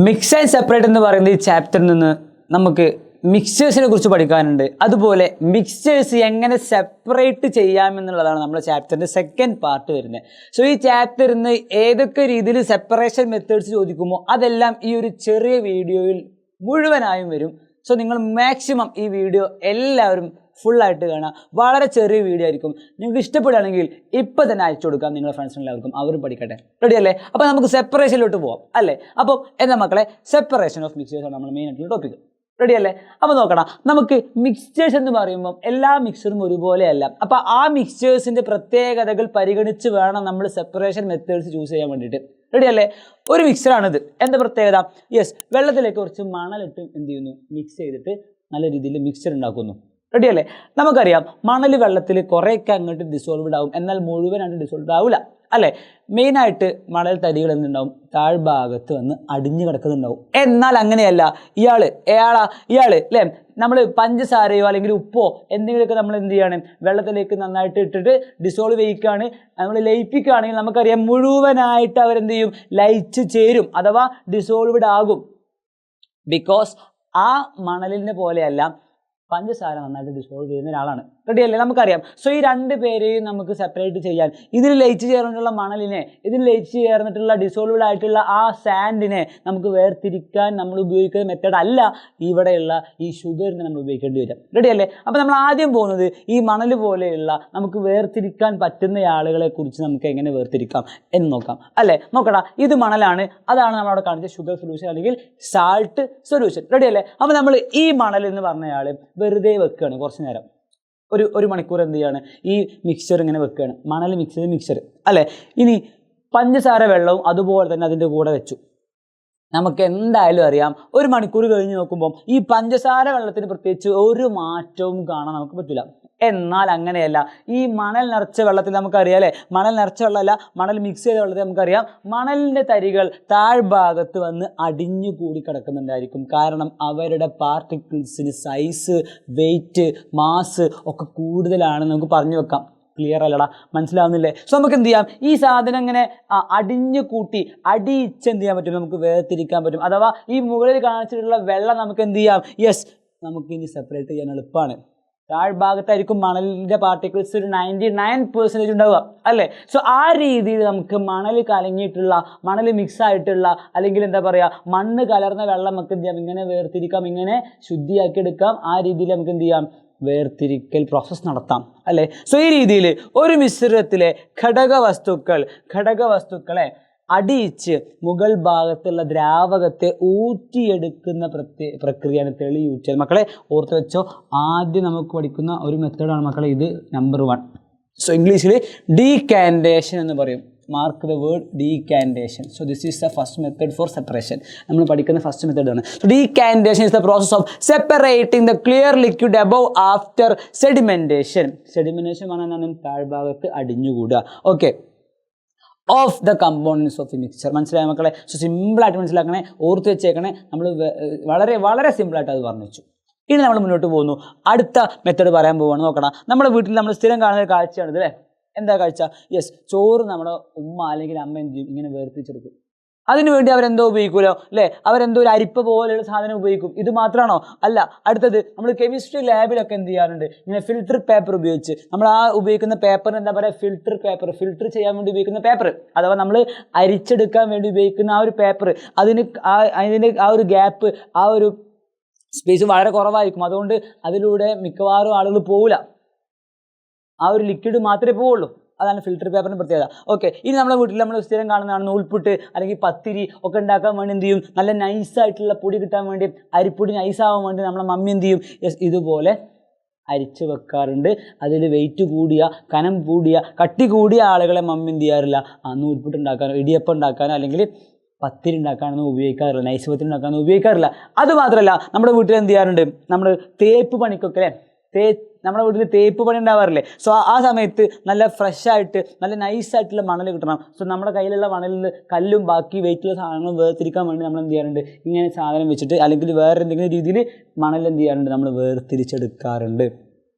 Mix and separate എന്ന് പറയുന്ന ഈ ചാപ്റ്ററിൽ നിന്ന് നമുക്ക് മിക്സ്ചേഴ്സിനെ കുറിച്ച് പഠിക്കാനുണ്ട്. അതുപോലെ മിക്സ്ചേഴ്സ് എങ്ങനെ സെപ്പറേറ്റ് ചെയ്യാമെന്നുള്ളതാണ് നമ്മുടെ ചാപ്റ്ററിൻ്റെ സെക്കൻഡ് പാർട്ട് വരുന്നത്. സോ ഈ ചാപ്റ്ററിൽ നിന്ന് ഏതൊക്കെ രീതിയിൽ സെപ്പറേഷൻ മെത്തേഡ്സ് ചോദിക്കുമോ അതെല്ലാം ഈ ഒരു ചെറിയ വീഡിയോയിൽ മുഴുവനായും വരും. സോ നിങ്ങൾ മാക്സിമം ഈ വീഡിയോ എല്ലാവരും ഫുള്ളായിട്ട് കാണാം. വളരെ ചെറിയ വീഡിയോ ആയിരിക്കും. നിങ്ങൾക്ക് ഇഷ്ടപ്പെടുകയാണെങ്കിൽ ഇപ്പം തന്നെ അയച്ചു കൊടുക്കാം നിങ്ങളുടെ ഫ്രണ്ട്സിന് എല്ലാവർക്കും, അവരും പഠിക്കട്ടെ. റെഡി അല്ലേ? അപ്പോൾ നമുക്ക് സെപ്പറേഷനിലോട്ട് പോവാം അല്ലേ? അപ്പോൾ എന്താ മക്കളെ, സെപ്പറേഷൻ ഓഫ് മിക്സ്ചേഴ്സ് ആണ് നമ്മൾ മെയിൻ ആയിട്ടുള്ള ടോപ്പിക്. റെഡി അല്ലേ? അപ്പോൾ നോക്കണം, നമുക്ക് മിക്സ്ചേഴ്സ് എന്ന് പറയുമ്പം എല്ലാ മിക്സറും ഒരുപോലെയല്ല. അപ്പോൾ ആ മിക്സ്ചേഴ്സിൻ്റെ പ്രത്യേകതകൾ പരിഗണിച്ച് വേണം നമ്മൾ സെപ്പറേഷൻ മെത്തേഡ്സ് ചൂസ് ചെയ്യാൻ വേണ്ടിയിട്ട്. റെഡി അല്ലേ? ഒരു മിക്സറാണിത്. എന്താ പ്രത്യേകത? യെസ്, വെള്ളത്തിലേക്ക് കുറച്ച് മണലിട്ട് എന്ത് ചെയ്യുന്നു, മിക്സ് ചെയ്തിട്ട് നല്ല രീതിയിൽ മിക്സർ ഉണ്ടാക്കുന്നു. റെഡി അല്ലേ? നമുക്കറിയാം മണൽ വെള്ളത്തിൽ കുറേയൊക്കെ അങ്ങോട്ട് ഡിസോൾവ്ഡ് ആവും, എന്നാൽ മുഴുവനായിട്ട് ഡിസോൾവ്ഡ് ആവില്ല അല്ലേ? മെയിനായിട്ട് മണൽ തരികൾ എന്തുണ്ടാവും, താഴ്ഭാഗത്ത് വന്ന് അടിഞ്ഞു കിടക്കുന്നുണ്ടാവും. എന്നാൽ അങ്ങനെയല്ല, ഇയാൾ അല്ലേ, നമ്മൾ പഞ്ചസാരയോ അല്ലെങ്കിൽ ഉപ്പോ എന്തെങ്കിലുമൊക്കെ നമ്മൾ എന്ത് ചെയ്യാണ്, വെള്ളത്തിലേക്ക് നന്നായിട്ട് ഇട്ടിട്ട് ഡിസോൾവ് ചെയ്യിക്കുകയാണ്, നമ്മൾ ലയിപ്പിക്കുകയാണെങ്കിൽ നമുക്കറിയാം മുഴുവനായിട്ട് അവരെന്ത് ചെയ്യും, ലയിച്ച് ചേരും അഥവാ ഡിസോൾവ്ഡ് ആകും. ബിക്കോസ് ആ മണലിനെ പോലെയല്ല പഞ്ചസാര നന്നായിട്ട് ഡിസോൾവ് ചെയ്യുന്ന ഒരാളാണ്. റെഡി അല്ലേ? നമുക്കറിയാം. സോ ഈ രണ്ട് പേരെയും നമുക്ക് സെപ്പറേറ്റ് ചെയ്യാൻ, ഇതിൽ ലയിച്ച് ചേർന്നിട്ടുള്ള മണലിനെ, ഇതിൽ ലയിച്ച് ചേർന്നിട്ടുള്ള ഡിസോൾവ്ഡ് ആയിട്ടുള്ള ആ സാൻഡിനെ നമുക്ക് വേർതിരിക്കാൻ നമ്മൾ ഉപയോഗിക്കുന്ന മെത്തേഡ് അല്ല ഇവിടെയുള്ള ഈ ഷുഗറിനെ നമ്മൾ ഉപയോഗിക്കേണ്ടി വരും. റെഡി അല്ലേ? അപ്പോൾ നമ്മൾ ആദ്യം പോകുന്നത് ഈ മണൽ പോലെയുള്ള നമുക്ക് വേർതിരിക്കാൻ പറ്റുന്ന ആളുകളെ കുറിച്ച് നമുക്ക് എങ്ങനെ വേർതിരിക്കാം എന്ന് നോക്കാം അല്ലേ? നോക്കടാ, ഇത് മണലാണ്, അതാണ് നമ്മളവിടെ കാണിച്ച ഷുഗർ സൊല്യൂഷൻ അല്ലെങ്കിൽ സാൾട്ട് സൊല്യൂഷൻ. റെഡി അല്ലേ? അപ്പോൾ നമ്മൾ ഈ മണൽ എന്ന് പറഞ്ഞയാൾ വെറുതെ വെക്കുകയാണ് കുറച്ച് നേരം, ഒരു മണിക്കൂർ എന്ത് ചെയ്യാണ്, ഈ മിക്സ്ചർ ഇങ്ങനെ വെക്കുകയാണ്, മണൽ മിക്സ് ചെയ്ത് മിക്സ്ചർ അല്ലേ. ഇനി പഞ്ചസാര വെള്ളവും അതുപോലെ തന്നെ അതിൻ്റെ കൂടെ വെച്ചു. നമുക്ക് എന്തായാലും അറിയാം ഒരു മണിക്കൂർ കഴിഞ്ഞ് നോക്കുമ്പോൾ ഈ പഞ്ചസാര വെള്ളത്തിന് പ്രത്യേകിച്ച് ഒരു മാറ്റവും കാണാൻ നമുക്ക് പറ്റില്ല. എന്നാൽ അങ്ങനെയല്ല, ഈ മണൽ നിറച്ച വെള്ളത്തിൽ നമുക്കറിയാം അല്ലേ, മണൽ നിറച്ച വെള്ളമല്ല, മണൽ മിക്സ് ചെയ്ത വെള്ളത്തിൽ നമുക്കറിയാം മണലിൻ്റെ തരികൾ താഴ്ഭാഗത്ത് വന്ന് അടിഞ്ഞു കൂടി കിടക്കുന്നുണ്ടായിരിക്കും. കാരണം അവരുടെ പാർട്ടിക്കിൾസിന് സൈസ്, വെയിറ്റ്, മാസ് ഒക്കെ കൂടുതലാണെന്ന് നമുക്ക് പറഞ്ഞു വെക്കാം. ക്ലിയർ അല്ലടാ? മനസ്സിലാവുന്നില്ലേ? സോ നമുക്ക് എന്ത് ചെയ്യാം, ഈ സാധനം ഇങ്ങനെ അടിഞ്ഞു കൂട്ടി അടിയിച്ച് എന്ത് ചെയ്യാൻ പറ്റും, നമുക്ക് വേർതിരിക്കാൻ പറ്റും. അഥവാ ഈ മുകളിൽ കാണിച്ചിട്ടുള്ള വെള്ളം നമുക്ക് എന്ത് ചെയ്യാം, യെസ്, നമുക്ക് ഇനി സെപ്പറേറ്റ് ചെയ്യാൻ എളുപ്പമാണ്. താഴ്ഭാഗത്തായിരിക്കും മണലിൻ്റെ പാർട്ടിക്കിൾസ് ഒരു 99% ഉണ്ടാവുക അല്ലേ? സോ ആ രീതിയിൽ നമുക്ക് മണൽ കലങ്ങിയിട്ടുള്ള, മണൽ മിക്സ് ആയിട്ടുള്ള, അല്ലെങ്കിൽ എന്താ പറയുക, മണ്ണ് കലർന്ന വെള്ളം നമുക്ക് എന്ത് ചെയ്യാം, ഇങ്ങനെ വേർതിരിക്കാം, ഇങ്ങനെ ശുദ്ധിയാക്കി എടുക്കാം. ആ രീതിയിൽ നമുക്ക് എന്ത് ചെയ്യാം, വേർതിരിക്കൽ പ്രോസസ്സ് നടത്താം അല്ലേ? സോ ഈ രീതിയിൽ ഒരു മിശ്രിതത്തിലെ ഘടകവസ്തുക്കളെ അടിയിച്ച് മുകൾ ഭാഗത്തുള്ള ദ്രാവകത്തെ ഊറ്റിയെടുക്കുന്ന പ്രക്രിയയാണ് തെളിയൂറ്റൽ. മക്കളെ ഓർത്ത് വെച്ചോ, ആദ്യം നമുക്ക് പഠിക്കുന്ന ഒരു മെത്തേഡാണ് മക്കളെ ഇത്, നമ്പർ 1. സോ ഇംഗ്ലീഷിൽ ഡീകാൻറ്റേഷൻ എന്ന് പറയും. Mark the word decantation. So this is the first method for separation. നമ്മൾ പഠിക്കുന്ന ഫസ്റ്റ് മെത്തേഡാണ്. So decantation is the process of separating the clear liquid above after sedimentation. Sedimentation പറഞ്ഞാൽ താഴ്ഭാഗത്ത് അടിഞ്ഞുകൂടുക. Okay, of the components of the mixture. മനസ്സിലായ മക്കളെ? So സിമ്പിളായിട്ട് മനസ്സിലാക്കണേ, ഓർത്ത് വെച്ചേക്കണേ. നമ്മൾ വളരെ വളരെ സിമ്പിളായിട്ട് അത് പറഞ്ഞു വെച്ചു. ഇനി നമ്മൾ മുന്നോട്ട് പോകുന്നു, അടുത്ത മെത്തേഡ് പറയാൻ പോവുകയാണ്. നോക്കണം, നമ്മുടെ വീട്ടിൽ നമ്മൾ സ്ഥിരം കാണുന്ന ഒരു കാഴ്ചയാണിത് അല്ലേ? എന്താ കാഴ്ച? യെസ്, ചോറ് നമ്മുടെ ഉമ്മ അല്ലെങ്കിൽ അമ്മ എന്ത് ചെയ്യും, ഇങ്ങനെ വേർതിരിച്ചെടുക്കും. അതിനുവേണ്ടി അവരെന്തോ ഉപയോഗിക്കുമല്ലോ അല്ലേ, അവരെന്തോ ഒരു അരിപ്പ പോലെയുള്ള സാധനം ഉപയോഗിക്കും. ഇത് മാത്രമാണോ? അല്ല. അടുത്തത് നമ്മൾ കെമിസ്ട്രി ലാബിലൊക്കെ എന്ത് ചെയ്യാറുണ്ട്, ഇങ്ങനെ ഫിൽറ്റർ പേപ്പർ ഉപയോഗിച്ച് നമ്മൾ ആ ഉപയോഗിക്കുന്ന പേപ്പറിന് എന്താ പറയുക, ഫിൽറ്റർ പേപ്പർ, ഫിൽറ്റർ ചെയ്യാൻ വേണ്ടി ഉപയോഗിക്കുന്ന പേപ്പർ, അഥവാ നമ്മൾ അരിച്ചെടുക്കാൻ വേണ്ടി ഉപയോഗിക്കുന്ന ആ ഒരു പേപ്പർ, അതിന് ആ ഒരു ഗ്യാപ്പ്, ആ ഒരു സ്പേസ് വളരെ കുറവായിരിക്കും. അതുകൊണ്ട് അതിലൂടെ മിക്കവാറും ആളുകൾ പോവില്ല, ആ ഒരു ലിക്വിഡ് മാത്രമേ പോവുള്ളൂ. അതാണ് ഫിൽറ്റർ പേപ്പറിൻ്റെ പ്രത്യേകത. ഓക്കെ, ഇനി നമ്മുടെ വീട്ടിൽ നമ്മൾ സ്ഥിരം കാണുന്നതാണ് നൂൽപുട്ട് അല്ലെങ്കിൽ പത്തിരി ഒക്കെ ഉണ്ടാക്കാൻ വേണ്ടി എന്ത് ചെയ്യും, നല്ല നൈസായിട്ടുള്ള പൊടി കിട്ടാൻ വേണ്ടി, അരിപ്പൊടി നൈസാവാൻ വേണ്ടി നമ്മളെ മമ്മി എന്ത് ചെയ്യും, ഇതുപോലെ അരിച്ച് വെക്കാറുണ്ട്. അതിൽ വെയിറ്റ് കൂടിയ, കനം കൂടിയ, കട്ടി കൂടിയ ആളുകളെ മമ്മി എന്ത് ചെയ്യാറില്ല, നൂൽപുട്ട് ഉണ്ടാക്കാനോ ഇടിയപ്പം ഉണ്ടാക്കാനോ അല്ലെങ്കിൽ പത്തിരി ഉണ്ടാക്കാനൊന്നും ഉപയോഗിക്കാറില്ല, നൈസ് പത്തിരി ഉണ്ടാക്കാനൊന്നും ഉപയോഗിക്കാറില്ല. അതുമാത്രമല്ല, നമ്മുടെ വീട്ടിൽ എന്ത് ചെയ്യാറുണ്ട്, നമ്മൾ തേപ്പ് പണിക്കൊക്കെ അല്ലേ, നമ്മുടെ വീട്ടിൽ തേപ്പ് പണി ഉണ്ടാവാറില്ലേ? സോ ആ സമയത്ത് നല്ല ഫ്രഷായിട്ട് നല്ല നൈസായിട്ടുള്ള മണൽ കിട്ടണം. സോ നമ്മുടെ കയ്യിലുള്ള മണലിൽ കല്ലും ബാക്കി വെയിറ്റുള്ള സാധനങ്ങളും വേർതിരിക്കാൻ വേണ്ടി നമ്മൾ എന്ത് ചെയ്യാറുണ്ട്, ഇങ്ങനെ സാധനം വെച്ചിട്ട് അല്ലെങ്കിൽ വേറെ എന്തെങ്കിലും രീതിയിൽ മണൽ എന്ത് ചെയ്യാറുണ്ട്, നമ്മൾ വേർതിരിച്ചെടുക്കാറുണ്ട്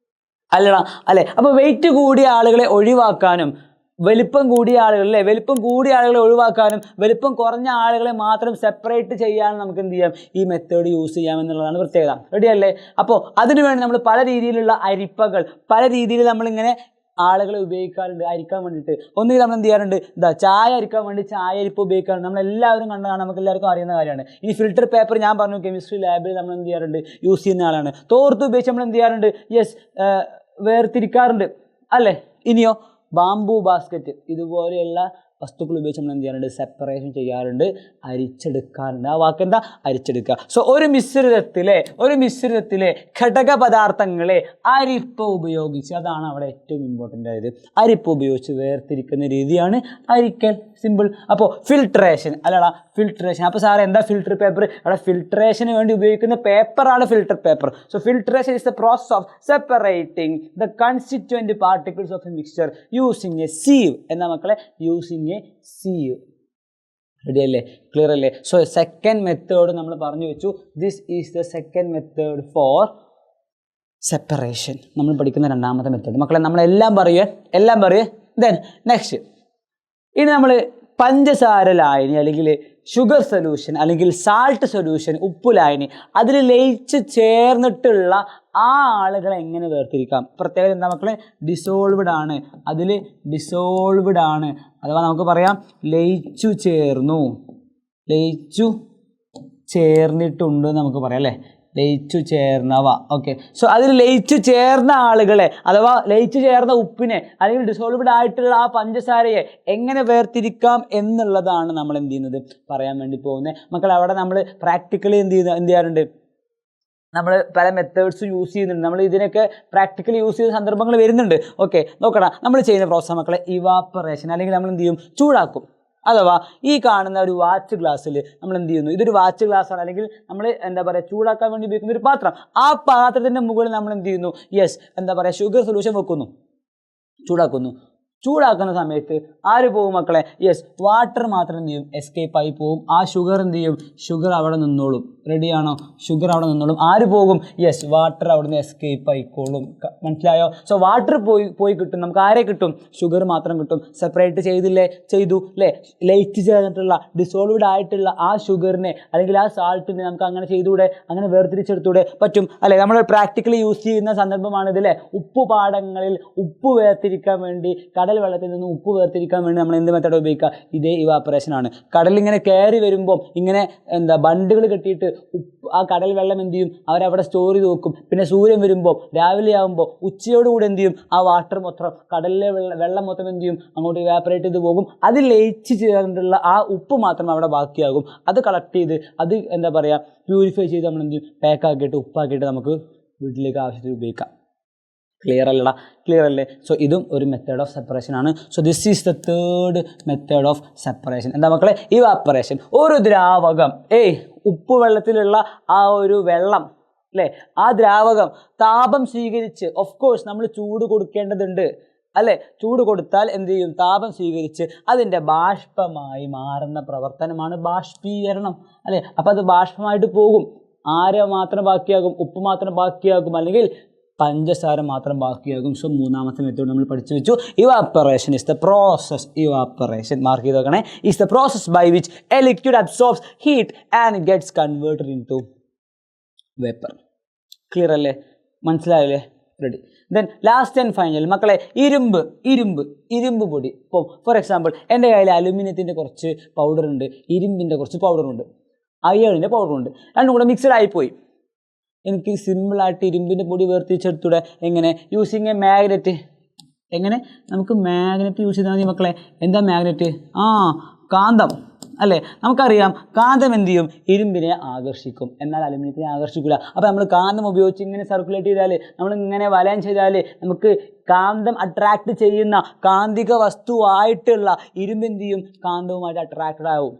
അല്ലടാ അല്ലേ? അപ്പോൾ വെയിറ്റ് കൂടിയ ആളുകളെ ഒഴിവാക്കാനും വലിപ്പം കൂടിയ ആളുകൾ അല്ലേ, വലിപ്പം കൂടിയ ആളുകളെ ഒഴിവാക്കാനും വലിപ്പം കുറഞ്ഞ ആളുകളെ മാത്രം സെപ്പറേറ്റ് ചെയ്യാനും നമുക്ക് എന്ത് ചെയ്യാം, ഈ മെത്തേഡ് യൂസ് ചെയ്യാം എന്നുള്ളതാണ് പ്രത്യേകത. റെഡി അല്ലേ? അപ്പോൾ അതിനുവേണ്ടി നമ്മൾ പല രീതിയിലുള്ള അരിപ്പകൾ, പല രീതിയിൽ നമ്മളിങ്ങനെ ആളുകളെ ഉപയോഗിക്കാറുണ്ട് അരിക്കാൻ വേണ്ടിയിട്ട്. ഒന്നുകിൽ നമ്മൾ എന്ത് ചെയ്യാറുണ്ട്, ചായ അരിക്കാൻ വേണ്ടി ചായ അരിപ്പ് ഉപയോഗിക്കാറുണ്ട്. നമ്മളെല്ലാവരും കണ്ടതാണ്, നമുക്ക് എല്ലാവർക്കും അറിയുന്ന കാര്യമാണ്. ഈ ഫിൽറ്റർ പേപ്പർ ഞാൻ പറഞ്ഞു കെമിസ്ട്രി ലാബിൽ നമ്മൾ എന്ത് ചെയ്യാറുണ്ട്, യൂസ് ചെയ്യുന്ന ആളാണ്. തോർത്ത് ഉപയോഗിച്ച് നമ്മൾ എന്ത് ചെയ്യാറുണ്ട്, യെസ്, വേർതിരിക്കാറുണ്ട് അല്ലേ. ഇനിയോ ബാംബു ബാസ്ക്കറ്റ്, ഇതുപോലെയുള്ള വസ്തുക്കൾ ഉപയോഗിച്ച് നമ്മൾ എന്ത് ചെയ്യാറുണ്ട്, സെപ്പറേഷൻ ചെയ്യാറുണ്ട്, അരിച്ചെടുക്കാറുണ്ട്. ആ വാക്കെന്താ, അരിച്ചെടുക്കുക. സോ ഒരു മിശ്രിതത്തിലെ ഘടക പദാർത്ഥങ്ങളെ അരിപ്പ് ഉപയോഗിച്ച്, അതാണ് അവിടെ ഏറ്റവും ഇമ്പോർട്ടൻ്റ് ആയത്, അരിപ്പ് ഉപയോഗിച്ച് വേർതിരിക്കുന്ന രീതിയാണ് അരിക്കൽ. സിമ്പിൾ. അപ്പോൾ ഫിൽട്രേഷൻ അല്ലടാ, ഫിൽട്രേഷൻ. അപ്പോൾ സാറേ എന്താ ഫിൽറ്റർ പേപ്പർ? അവിടെ ഫിൽട്രേഷന് വേണ്ടി ഉപയോഗിക്കുന്ന പേപ്പറാണ് filter paper. So filtration is the process of separating the constituent particles of a mixture using a sieve. എന്നാ മക്കളെ, യൂസിങ് എ സീവ്. റെഡി അല്ലേ? ക്ലിയർ അല്ലേ? സോ സെക്കൻഡ് മെത്തേഡ് നമ്മൾ പറഞ്ഞു വെച്ചു. This is the second method for separation. നമ്മൾ പഠിക്കുന്ന രണ്ടാമത്തെ മെത്തേഡ്. മക്കളെ നമ്മളെല്ലാം പറയുക. ദെൻ നെക്സ്റ്റ്, ഇനി നമ്മൾ പഞ്ചസാര ലായനി അല്ലെങ്കിൽ ഷുഗർ സൊല്യൂഷൻ അല്ലെങ്കിൽ സാൾട്ട് സൊല്യൂഷൻ, ഉപ്പ് ലായനി, അതിൽ ലയിച്ച് ചേർന്നിട്ടുള്ള ആ ആളുകളെ എങ്ങനെ വേർതിരിക്കാം? പ്രത്യേകത എന്താ മക്കളെ? ഡിസോൾവ്ഡ് ആണ്. അതിൽ ഡിസോൾവ്ഡ് ആണ്, അഥവാ നമുക്ക് പറയാം ലയിച്ചു ചേർന്നിട്ടുണ്ട് നമുക്ക് പറയാം അല്ലേ, ലയിച്ചു ചേർന്നവ. ഓക്കെ. സോ അതിൽ ലയിച്ചു ചേർന്ന ആളുകളെ അഥവാ ലയിച്ചു ചേർന്ന ഉപ്പിനെ അല്ലെങ്കിൽ ഡിസോൾവ്ഡ് ആയിട്ടുള്ള ആ പഞ്ചസാരയെ എങ്ങനെ വേർതിരിക്കാം എന്നുള്ളതാണ് നമ്മൾ എന്ത് ചെയ്യുന്നത്, പറയാൻ വേണ്ടി പോകുന്നത്. മക്കൾ അവിടെ നമ്മൾ പ്രാക്ടിക്കലി എന്ത് ചെയ്യാറുണ്ട്, നമ്മൾ പല മെത്തേഡ്സ് യൂസ് ചെയ്യുന്നുണ്ട്. നമ്മൾ ഇതിനൊക്കെ പ്രാക്ടിക്കലി യൂസ് ചെയ്യുന്ന സന്ദർഭങ്ങൾ വരുന്നുണ്ട്. ഓക്കെ, നോക്കണം. നമ്മൾ ചെയ്യുന്ന പ്രോസസ് മക്കളെ ഇവാപ്പറേഷൻ, അല്ലെങ്കിൽ നമ്മൾ എന്ത് ചെയ്യും, ചൂടാക്കും. അഥവാ ഈ കാണുന്ന ഒരു വാച്ച് ഗ്ലാസ്സിൽ നമ്മൾ എന്ത് ചെയ്യുന്നു, ഇതൊരു വാച്ച് ഗ്ലാസ്സാണ്, അല്ലെങ്കിൽ നമ്മൾ എന്താ പറയുക ചൂടാക്കാൻ വേണ്ടി ഉപയോഗിക്കുന്ന ഒരു പാത്രം. ആ പാത്രത്തിൻ്റെ മുകളിൽ നമ്മൾ എന്ത് ചെയ്യുന്നു, യെസ്, എന്താ പറയുക ഷുഗർ സൊല്യൂഷൻ വെക്കുന്നു, ചൂടാക്കുന്ന സമയത്ത് ആര് പോകും മക്കളെ? യെസ്, വാട്ടർ മാത്രം എന്ത് ചെയ്യും, എസ്കേപ്പ് ആയി പോകും. ആ ഷുഗർ എന്ത് ചെയ്യും, ഷുഗർ അവിടെ നിന്നോളും. റെഡിയാണോ? ഷുഗർ അവിടെ നിന്നോളും. ആര് പോകും? യെസ്, വാട്ടർ അവിടെ നിന്ന് എസ്കേപ്പ് ആയിക്കോളും. മനസ്സിലായോ? സോ വാട്ടർ പോയി കിട്ടും. നമുക്ക് ആരെ കിട്ടും? ഷുഗർ മാത്രം കിട്ടും. സെപ്പറേറ്റ് ചെയ്തു അല്ലേ? ലയിച്ച് ചേർന്നിട്ടുള്ള ഡിസോൾവ്ഡ് ആയിട്ടുള്ള ആ ഷുഗറിനെ അല്ലെങ്കിൽ ആ സാൾട്ടിനെ നമുക്ക് അങ്ങനെ ചെയ്തുകൂടെ, അങ്ങനെ വേർതിരിച്ചെടുത്തൂടെ? പറ്റും അല്ലേ? നമ്മൾ പ്രാക്ടിക്കലി യൂസ് ചെയ്യുന്ന സന്ദർഭമാണ് ഇതില്ലേ. ഉപ്പ് പാടങ്ങളിൽ ഉപ്പ് വേർതിരിക്കാൻ വേണ്ടി, കടൽ വെള്ളത്തിൽ നിന്ന് ഉപ്പ് വേർതിരിക്കാൻ വേണ്ടി നമ്മൾ എന്ത് മെത്തേഡ് ഉപയോഗിക്കുക? ഇതേ ഇവാപ്പറേഷൻ ആണ്. കടലിങ്ങനെ കയറി വരുമ്പോൾ ഇങ്ങനെ ബണ്ടുകൾ കെട്ടിയിട്ട് ആ കടൽ വെള്ളം എന്ത് ചെയ്യും, അവരവിടെ സ്റ്റോർ ചെയ്ത് വെക്കും. പിന്നെ സൂര്യൻ വരുമ്പോൾ രാവിലെ ആകുമ്പോൾ ഉച്ചയോടുകൂടി എന്ത് ചെയ്യും, ആ വാട്ടർ മൊത്തം കടലിലെ വെള്ളം മൊത്തം എന്ത് ചെയ്യും, അങ്ങോട്ട് ഇവാപ്പറേറ്റ് ചെയ്ത് പോകും. അത് ലയിച്ച് ചേർന്നിട്ടുള്ള ആ ഉപ്പ് മാത്രം അവിടെ ബാക്കിയാകും. അത് കളക്ട് ചെയ്ത് അത് എന്താ പറയുക പ്യൂരിഫൈ ചെയ്ത് നമ്മൾ എന്ത് ചെയ്യും, പാക്കാക്കിയിട്ട് ഉപ്പാക്കിയിട്ട് നമുക്ക് വീട്ടിലേക്ക് ആവശ്യത്തിന് ഉപയോഗിക്കാം. ക്ലിയർ അല്ലേ? സോ ഇതും ഒരു മെത്തേഡ് ഓഫ് സെപ്പറേഷൻ ആണ്. So this is the third method of separation. എന്താ മക്കളെ? ഇവാപ്പറേഷൻ. ഒരു ദ്രാവകം, ഉപ്പ് വെള്ളത്തിലുള്ള ആ ഒരു വെള്ളം അല്ലേ, ആ ദ്രാവകം താപം സ്വീകരിച്ച്, ഓഫ് കോഴ്സ് നമ്മൾ ചൂട് കൊടുക്കേണ്ടതുണ്ട് അല്ലേ. ചൂട് കൊടുത്താൽ എന്ത് ചെയ്യും, താപം സ്വീകരിച്ച് അതിൻ്റെ ബാഷ്പമായി മാറുന്ന പ്രവർത്തനമാണ് ബാഷ്പീകരണം അല്ലേ. അപ്പം അത് ബാഷ്പമായിട്ട് പോകും. ആര് മാത്രം ബാക്കിയാകും? ഉപ്പ് മാത്രം ബാക്കിയാകും, അല്ലെങ്കിൽ പഞ്ചസാര മാത്രം ബാക്കിയാകും. സോ മൂന്നാമത്തെ മെത്തേഡ് നമ്മൾ പഠിച്ചു വെച്ചു. Evaporation is the process, evaporation mark ചെയ്ത് വെക്കണേ, is the process by which a liquid absorbs heat and gets converted into vapour. Clear അല്ലേ? മനസ്സിലായില്ലേ? Ready. Then last and final മക്കളെ, ഇരുമ്പ് പൊടി. ഇപ്പോൾ ഫോർ എക്സാമ്പിൾ എൻ്റെ കയ്യിൽ അലുമിനിയത്തിൻ്റെ കുറച്ച് പൗഡറുണ്ട്, ഇരുമ്പിൻ്റെ കുറച്ച് പൗഡറുണ്ട്, അയേണിൻ്റെ പൗഡറുണ്ട്. രണ്ടും കൂടെ മിക്സഡ് ആയിപ്പോയി. എനിക്ക് സിമ്പിളായിട്ട് ഇരുമ്പിൻ്റെ പൊടി വേർതിരിച്ചെടുത്തൂടെ? എങ്ങനെ? Using a magnet. എങ്ങനെ? നമുക്ക് മാഗ്നറ്റ് യൂസ് ചെയ്താൽ മതി മക്കളെ. എന്താ മാഗ്നറ്റ്? കാന്തം അല്ലേ. നമുക്കറിയാം കാന്തം എന്ത് ചെയ്യും, ഇരുമ്പിനെ ആകർഷിക്കും, എന്നാൽ അലുമിനിയത്തിനെ ആകർഷിക്കില്ല. അപ്പോൾ നമ്മൾ കാന്തം ഉപയോഗിച്ച് ഇങ്ങനെ സർക്കുലേറ്റ് ചെയ്താൽ, നമ്മൾ ഇങ്ങനെ വലയം ചെയ്താൽ നമുക്ക് കാന്തം അട്രാക്ട് ചെയ്യുന്ന കാന്തിക വസ്തുവായിട്ടുള്ള ഇരുമ്പ് എന്ത് ചെയ്യും, കാന്തവുമായിട്ട് അട്രാക്റ്റഡ് ആവും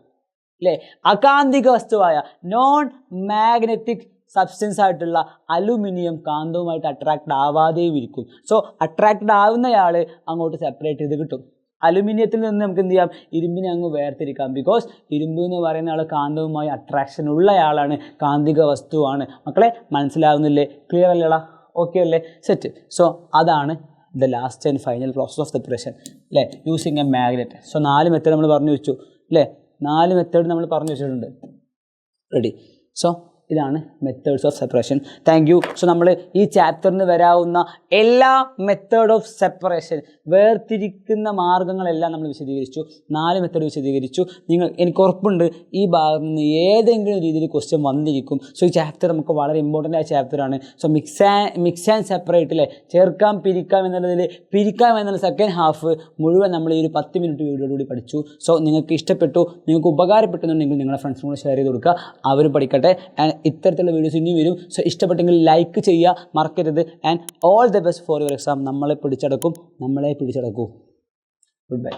അല്ലേ. അകാന്തിക വസ്തുവായ നോൺ മാഗ്നറ്റിക് സബ്സ്റ്റൻസ് ആയിട്ടുള്ള അലുമിനിയം കാന്തവുമായിട്ട് അട്രാക്റ്റഡ് ആവാതെയും ഇരിക്കും. സോ അട്രാക്റ്റഡ് ആവുന്നയാൾ അങ്ങോട്ട് സെപ്പറേറ്റ് ചെയ്ത് കിട്ടും. അലുമിനിയത്തിൽ നിന്ന് നമുക്ക് എന്ത് ചെയ്യാം, ഇരുമ്പിനെ അങ്ങ് വേർതിരിക്കാം. ബിക്കോസ് ഇരുമ്പ് എന്ന് പറയുന്ന ആൾ കാന്തവുമായി അട്രാക്ഷൻ ഉള്ളയാളാണ്, കാന്തിക വസ്തുവാണ്. മക്കളെ മനസ്സിലാവുന്നില്ലേ? ക്ലിയർ അല്ലേടാ? ഓക്കെ അല്ലേ? സെറ്റ്. സോ അതാണ് the last and final process of separation അല്ലേ using a magnet. So 4 method നമ്മൾ പറഞ്ഞു വെച്ചു അല്ലേ, 4 മെത്തേഡ് നമ്മൾ പറഞ്ഞു വെച്ചിട്ടുണ്ട്. റെഡി. സോ ഇതാണ് methods of separation. Thank you. So നമ്മൾ ഈ ചാപ്റ്ററിന് വരാവുന്ന എല്ലാ മെത്തേഡ് ഓഫ് സെപ്പറേഷൻ വേർതിരിക്കുന്ന മാർഗ്ഗങ്ങളെല്ലാം നമ്മൾ വിശദീകരിച്ചു. 4 മെത്തേഡ് വിശദീകരിച്ചു. എനിക്ക് ഉറപ്പുണ്ട് ഈ ഭാഗത്ത് നിന്ന് ഏതെങ്കിലും രീതിയിൽ ക്വസ്റ്റ്യൻ വന്നിരിക്കും. സോ ഈ ചാപ്റ്റർ നമുക്ക് വളരെ ഇമ്പോർട്ടൻ്റ് ആയ ചാപ്റ്ററാണ്. സോ മിക്സ് ആൻഡ് സെപ്പറേറ്റിലെ ചേർക്കാം പിരിക്കാം എന്നുള്ളതിൽ പിരിക്കാം എന്നുള്ള സെക്കൻഡ് ഹാഫ് മുഴുവൻ നമ്മൾ ഈ ഒരു 10 മിനിറ്റ് വീഡിയോയിലൂടെ പഠിച്ചു. സോ നിങ്ങൾക്ക് ഇഷ്ടപ്പെട്ടു, നിങ്ങൾക്ക് ഉപകാരപ്പെട്ടെന്നുണ്ടെങ്കിൽ നിങ്ങളുടെ ഫ്രണ്ട്സിനും കൂടെ ഷെയർ ചെയ്ത് കൊടുക്കുക, അവർ പഠിക്കട്ടെ. ആൻഡ് ഇത്തരത്തിലുള്ള വീഡിയോസ് ഇനി വരും. സോ ഇഷ്ടപ്പെട്ടെങ്കിൽ ലൈക്ക് ചെയ്യുക മറക്കരുത്. And all the best for your exam. നമ്മളെ പിടിച്ചടക്കും. Good bye.